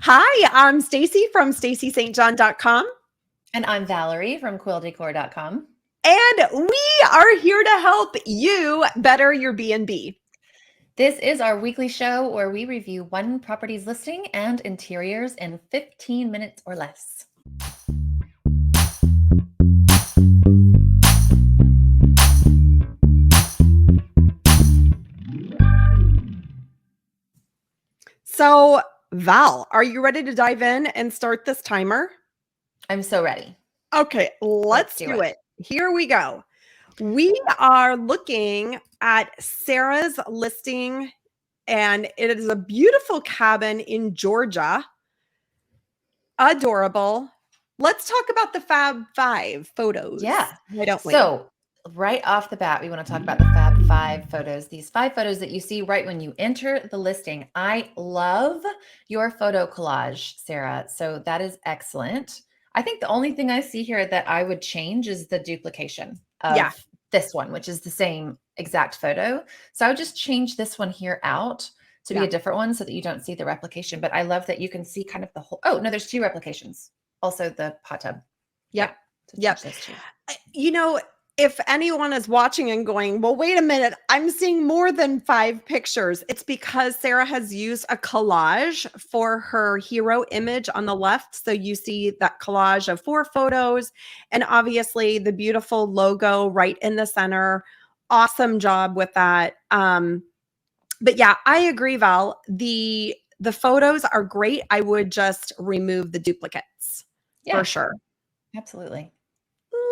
Hi, I'm Stacy from stacystjohn.com, And I'm Valerie from quilldecor.com. and we are here to help you better your B&B. This is our weekly show where we review one property's listing and interiors in 15 minutes or less. So, Val, are you ready to dive in and start this timer? I'm so ready. Okay, let's do do it. it. Here we go. We are looking at Sarah's listing, and it is a beautiful cabin in Georgia. Adorable. Let's talk about the Fab Five photos. Yeah. Why don't we? So, right off the bat, we want to talk about the Fab Five photos. These 5 photos that you see right when you enter the listing. I love your photo collage, Sarah. So, that is excellent. I think the only thing I see here that I would change is the duplication of this one, which is the same exact photo. So, I would just change this one here out to be a different one so that you don't see the replication. But I love that you can see kind of the whole. Oh, no, there's 2 replications. Also, the hot tub. Yep. Yeah. Yep. You know, if anyone is watching and going, well, wait a minute, I'm seeing more than 5 pictures. It's because Sarah has used a collage for her hero image on the left. So you see that collage of 4 photos and obviously the beautiful logo right in the center. Awesome job with that. But yeah, I agree, Val. The photos are great. I would just remove the duplicates for sure. Absolutely.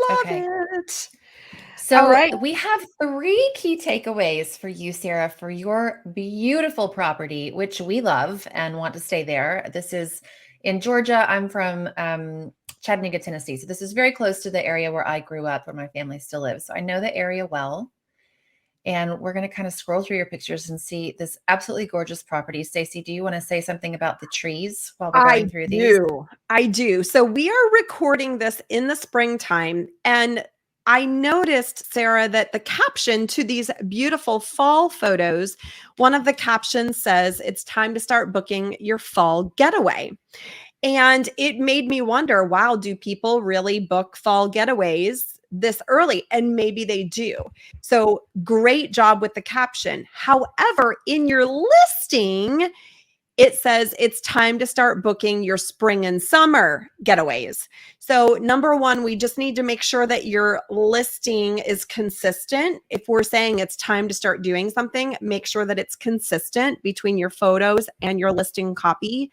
Love it. So All right. we have 3 key takeaways for you, Sarah, for your beautiful property, which we love and want to stay there. This is in Georgia. I'm from Chattanooga, Tennessee. So this is very close to the area where I grew up, where my family still lives. So I know the area well. And we're going to kind of scroll through your pictures and see this absolutely gorgeous property. Stacey, do you want to say something about the trees while we're going through these? I do. So we are recording this in the springtime, and I noticed, Sarah, that the caption to these beautiful fall photos, one of the captions says, it's time to start booking your fall getaway. And it made me wonder, wow, do people really book fall getaways this early? And maybe they do. So great job with the caption. However, in your listing, it says it's time to start booking your spring and summer getaways. So, number one, we just need to make sure that your listing is consistent. If we're saying it's time to start doing something, make sure that it's consistent between your photos and your listing copy.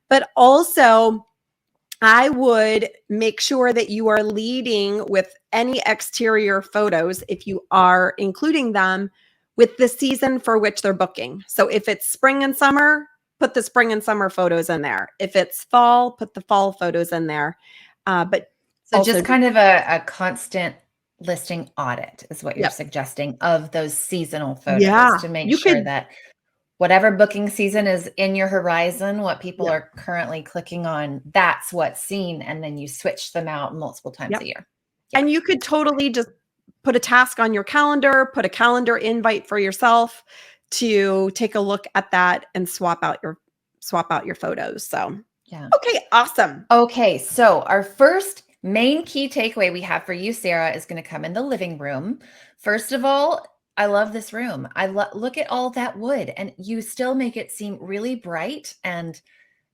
But also, I would make sure that you are leading with any exterior photos, if you are including them, with the season for which they're booking. So if it's spring and summer, put the spring and summer photos in there. If it's fall, put the fall photos in there. But so also, just kind of a constant listing audit is what you're suggesting of those seasonal photos to make sure that whatever booking season is in your horizon, what people are currently clicking on, that's what's seen. And then you switch them out multiple times a year. And you could totally just put a task on your calendar, put a calendar invite for yourself to take a look at that and swap out your photos. So, okay, awesome. Okay, so our first main key takeaway we have for you, Sarah, is going to come in the living room. First of all, I love this room. Look at all that wood, and you still make it seem really bright, and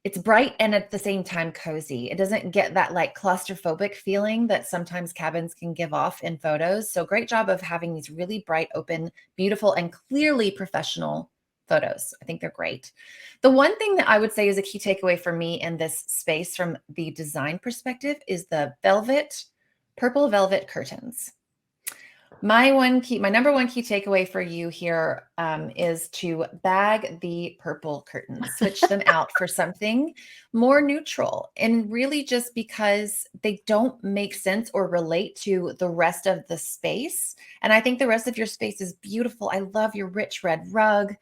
it's bright and at the same time cozy. It doesn't get that like claustrophobic feeling that sometimes cabins can give off in photos. So great job of having these really bright, open, beautiful, and clearly professional photos. I think they're great. The one thing that I would say is a key takeaway for me in this space from the design perspective is the purple velvet curtains. My number one key takeaway for you here is to bag the purple curtains, switch them out for something more neutral, and really just because they don't make sense or relate to the rest of the space. And I think the rest of your space is beautiful. I love your rich red rug,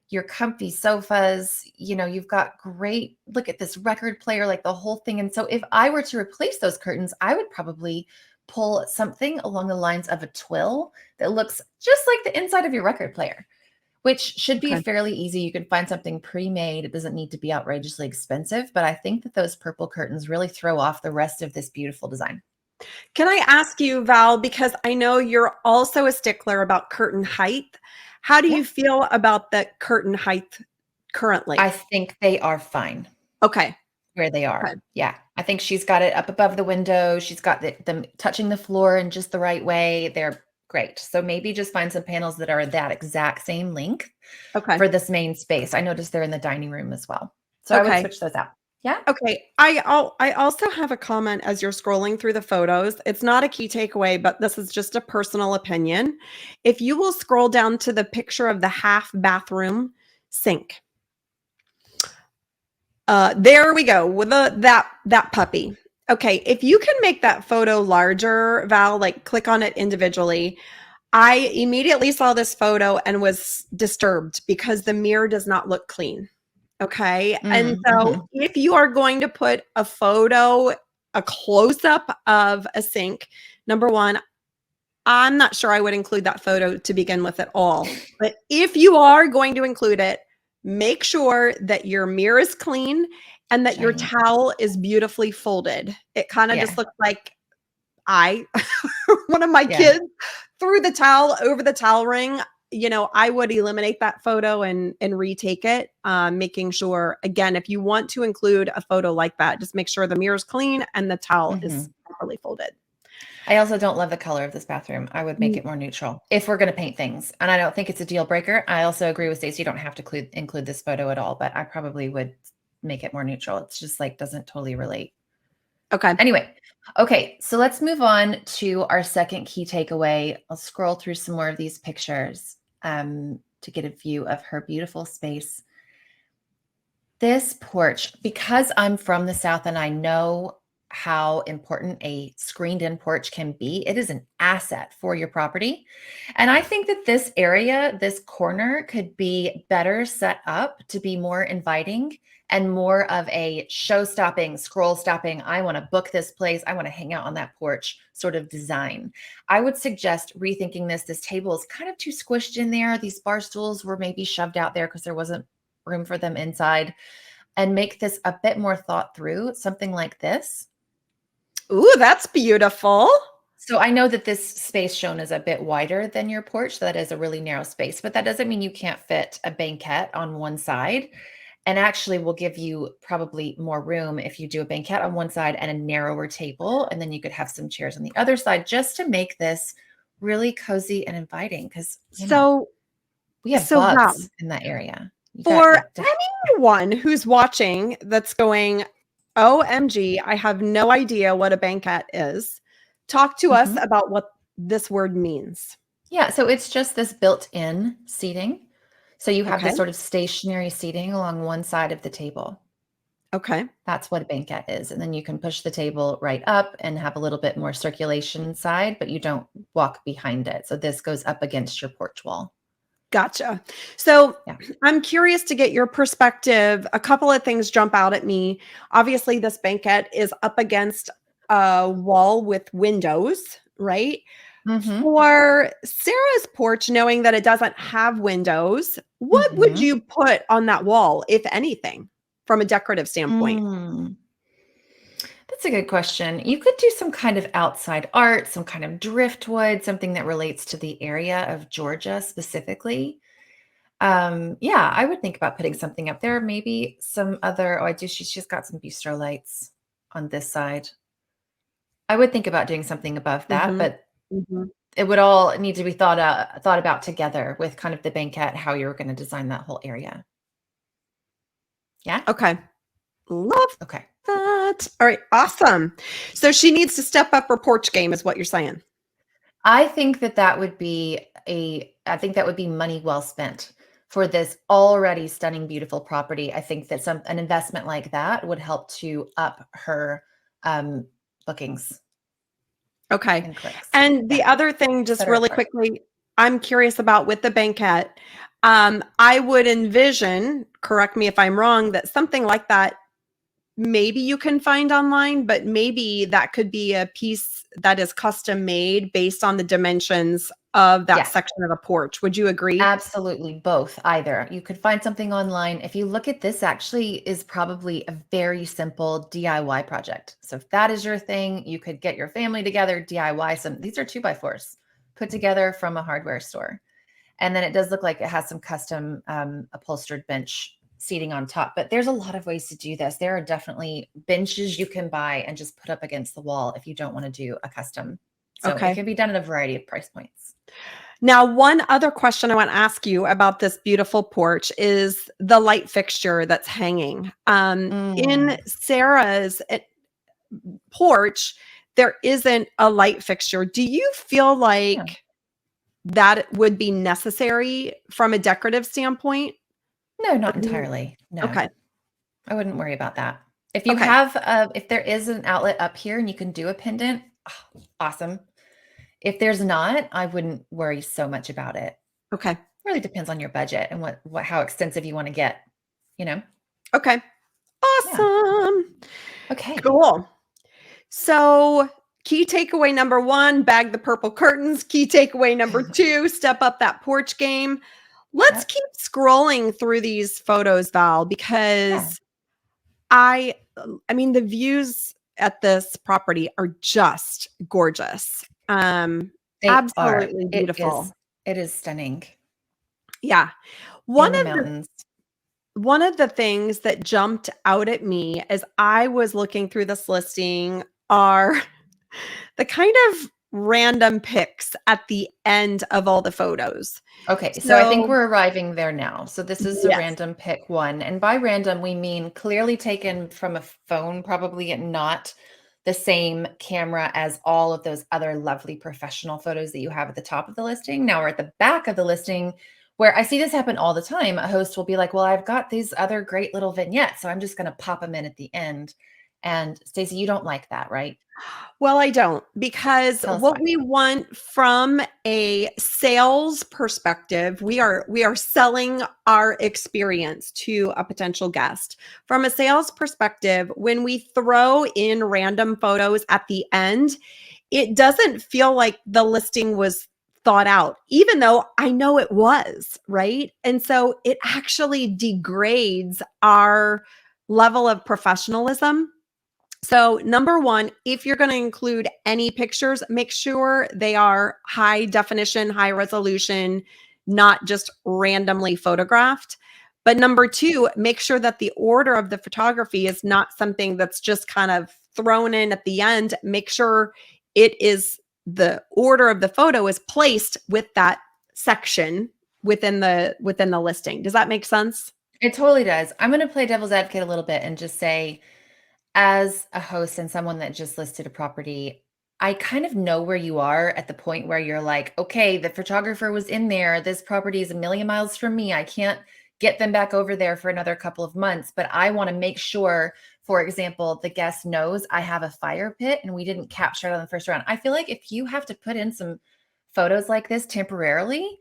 your comfy sofas. You know, you've got great, look at this record player, like the whole thing. And so if I were to replace those curtains, I would probably pull something along the lines of a twill that looks just like the inside of your record player, which should be Okay. fairly easy. You can find something pre-made. It doesn't need to be outrageously expensive, but I think that those purple curtains really throw off the rest of this beautiful design. Can I ask you, Val, because I know you're also a stickler about curtain height. How do Yeah. you feel about the curtain height currently? I think they are fine Okay. where they Okay. are. Yeah. I think she's got it up above the window. She's got them touching the floor in just the right way. They're great. So maybe just find some panels that are that exact same length Okay. for this main space. I noticed they're in the dining room as well. So I would Okay. switch those out. Yeah. Okay. I also have a comment as you're scrolling through the photos. It's not a key takeaway, but this is just a personal opinion. If you will scroll down to the picture of the half bathroom sink. There we go with that puppy. Okay, if you can make that photo larger, Val, like click on it individually. I immediately saw this photo and was disturbed because the mirror does not look clean. Okay. And so Mm-hmm. if you are going to put a photo, a close up of a sink, number one, I'm not sure I would include that photo to begin with at all. But if you are going to include it, make sure that your mirror is clean and that your Shiny. towel is beautifully folded. It kind of just Yeah. looks like I, one of my Yeah. kids, threw the towel over the towel ring. You know, I would eliminate that photo and retake it, making sure, again, if you want to include a photo like that, just make sure the mirror's clean and the towel Mm-hmm. is properly folded. I also don't love the color of this bathroom. I would make Mm, it more neutral if we're going to paint things. And I don't think it's a deal breaker. I also agree with Stacey. You don't have to include this photo at all, but I probably would make it more neutral. It's just like doesn't totally relate. Okay. Anyway, okay, so let's move on to our second key takeaway. I'll scroll through some more of these pictures to get a view of her beautiful space. This porch, because I'm from the South and I know how important a screened in porch can be, it is an asset for your property. And I think that this area, this corner, could be better set up to be more inviting and more of a show stopping, scroll stopping. I want to book this place. I want to hang out on that porch sort of design. I would suggest rethinking this. This table is kind of too squished in there. These bar stools were maybe shoved out there because there wasn't room for them inside, and make this a bit more thought through, something like this. Ooh, that's beautiful. So I know that this space shown is a bit wider than your porch. So that is a really narrow space, but that doesn't mean you can't fit a banquette on one side, and actually will give you probably more room if you do a banquette on one side and a narrower table. And then you could have some chairs on the other side just to make this really cozy and inviting. Because, So, we have Val, bugs in that area. for anyone who's watching that's going, OMG, I have no idea what a banquette is. Talk to us about what this word means. Yeah, so it's just this built-in seating. So you have Okay. this sort of stationary seating along one side of the table. Okay. That's what a banquette is. And then you can push the table right up and have a little bit more circulation inside, but you don't walk behind it. So this goes up against your porch wall. Gotcha. So Yeah. I'm curious to get your perspective. A couple of things jump out at me. Obviously, this banquette is up against a wall with windows, right? Mm-hmm. For Sarah's porch, knowing that it doesn't have windows, what would you put on that wall, if anything, from a decorative standpoint? That's a good question. You could do some kind of outside art, some kind of driftwood, something that relates to the area of Georgia specifically. Yeah, I would think about putting something up there. Maybe some other, oh, I do. She's got some bistro lights on this side. I would think about doing something above that, Mhm. but Mhm. it would all need to be thought about together with kind of the banquette, how you're going to design that whole area. Yeah. Okay. Love Okay. that. All right. Awesome. So she needs to step up her porch game, is what you're saying. I think that would be I think that would be money well spent for this already stunning, beautiful property. I think that an investment like that would help to up her bookings Okay. and clicks. And the Yeah, other thing, just set her really apart. quickly, I'm curious about with the banquette. I would envision, correct me if I'm wrong, that something like that maybe you can find online, but maybe that could be a piece that is custom made based on the dimensions of that Yeah. section of the porch. Would you agree? Absolutely, both, either. You could find something online. If you look at this, actually is probably a very simple DIY project. So if that is your thing, you could get your family together, DIY some. These are 2x4s put together from a hardware store. And then it does look like it has some custom upholstered bench seating on top. But there's a lot of ways to do this. There are definitely benches you can buy and just put up against the wall if you don't want to do a custom. So it Okay. can be done at a variety of price points. Now, one other question I want to ask you about this beautiful porch is the light fixture that's hanging. In Mm. Sarah's porch, there isn't a light fixture. Do you feel Yeah. like that would be necessary from a decorative standpoint? No, not Or do you- entirely. No, Okay. I wouldn't worry about that. If you Okay. have, if there is an outlet up here and you can do a pendant, oh, awesome. If there's not, I wouldn't worry so much about it. Okay. Really depends on your budget and how extensive you want to get, you know? Okay. Yeah. Awesome. Okay. Cool. So, key takeaway number 1, bag the purple curtains. Key takeaway number 2, step up that porch game. Let's Yep. keep scrolling through these photos, Val, Yeah. because I mean, the views at this property are just gorgeous. They are. Absolutely It is. beautiful. It is stunning Yeah. One in the of the mountains. one of the things that jumped out at me as I was looking through this listing are the kind of random pics at the end of all the photos. Okay, so I think So, we're arriving there now. So this is a yes. random pick one. And by random, we mean clearly taken from a phone, probably, and not the same camera as all of those other lovely professional photos that you have at the top of the listing. Now we're at the back of the listing where I see this happen all the time. A host will be like, well, I've got these other great little vignettes, so I'm just going to pop them in at the end. And Stacey, you don't like that, right? Well, I don't, because Tell us what why. we want from a sales perspective, we are selling our experience to a potential guest. From a sales perspective, when we throw in random photos at the end, it doesn't feel like the listing was thought out, even though I know it was, right? And so it actually degrades our level of professionalism. So, number 1, if you're going to include any pictures, make sure they are high definition, high resolution, not just randomly photographed. But number 2, make sure that the order of the photography is not something that's just kind of thrown in at the end. Make sure it is the order of the photo is placed with that section within the listing. Does that make sense? It totally does. I'm going to play devil's advocate a little bit and just say, as a host and someone that just listed a property, I kind of know where you are at the point where you're like, okay, the photographer was in there. This property is a million miles from me. I can't get them back over there for another couple of months, but I want to make sure, for example, the guest knows I have a fire pit and we didn't capture it on the first round. I feel like if you have to put in some photos like this temporarily,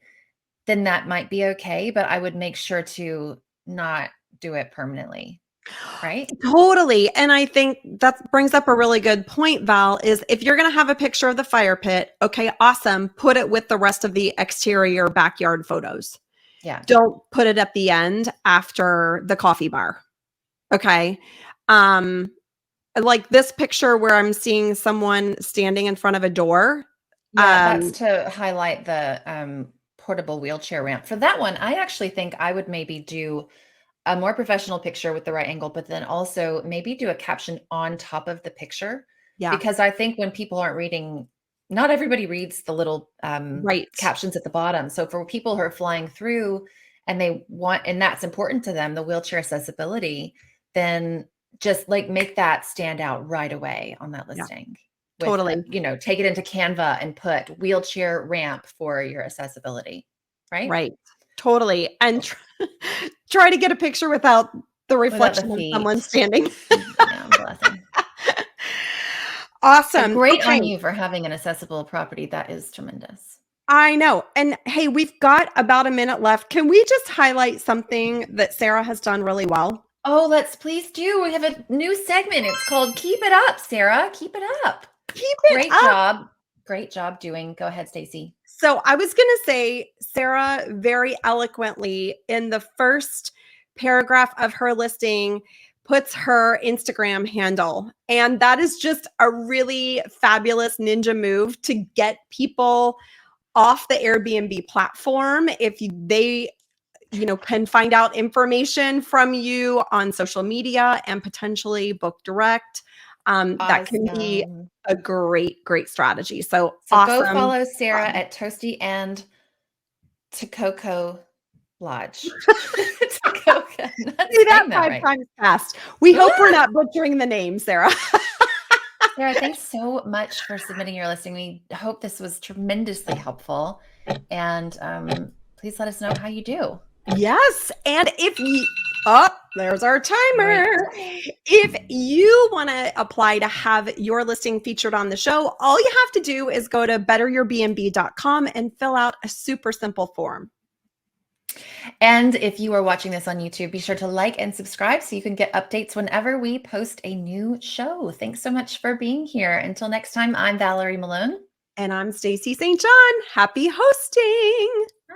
then that might be okay, but I would make sure to not do it permanently, right? Totally. And I think that brings up a really good point, Val, is if you're going to have a picture of the fire pit, okay, awesome. Put it with the rest of the exterior backyard photos. Yeah. Don't put it at the end after the coffee bar. Okay. Um, like this picture where I'm seeing someone standing in front of a door. Yeah, that's to highlight the portable wheelchair ramp. For that one, I actually think I would maybe do a more professional picture with the right angle, but then also maybe do a caption on top of the picture. Yeah. Because I think when people aren't reading, not everybody reads the little Right. captions at the bottom. So for people who are flying through and they want, and that's important to them, the wheelchair accessibility, then just like make that stand out right away on that Yeah. listing with, Totally. take it into Canva and put wheelchair ramp for your accessibility, right? Right. Totally. And try to get a picture without the Without the reflection of someone feet. standing. Yeah, blessing. But Awesome. great Okay. on you for having an accessible property. That is tremendous. I know. And hey, we've got about a minute left. Can we just highlight something that Sarah has done really well? Oh, let's please do. We have a new segment. It's called Keep It Up, Sarah. Keep it up. Keep it Great up. job. Great job doing. Go ahead, Stacey. So I was going to say, Sarah very eloquently in the first paragraph of her listing puts her Instagram handle. And that is just a really fabulous ninja move to get people off the Airbnb platform. If they can find out information from you on social media and potentially book direct. That can be Awesome. a great strategy. So So go awesome. follow Sarah at Toasty and Takoko Lodge. Takoko. I'm not Say that saying that 5 right. times fast. We hope we're not butchering the name, Sarah. Sarah, thanks so much for submitting your listing. We hope this was tremendously helpful. And please let us know how you do. Yes. And if you, there's our timer. Great. If you want to apply to have your listing featured on the show, all you have to do is go to betteryourbnb.com and fill out a super simple form. And if you are watching this on YouTube, be sure to like and subscribe so you can get updates whenever we post a new show. Thanks so much for being here. Until next time, I'm Valerie Malone. And I'm Stacey St. John. Happy hosting. Bye.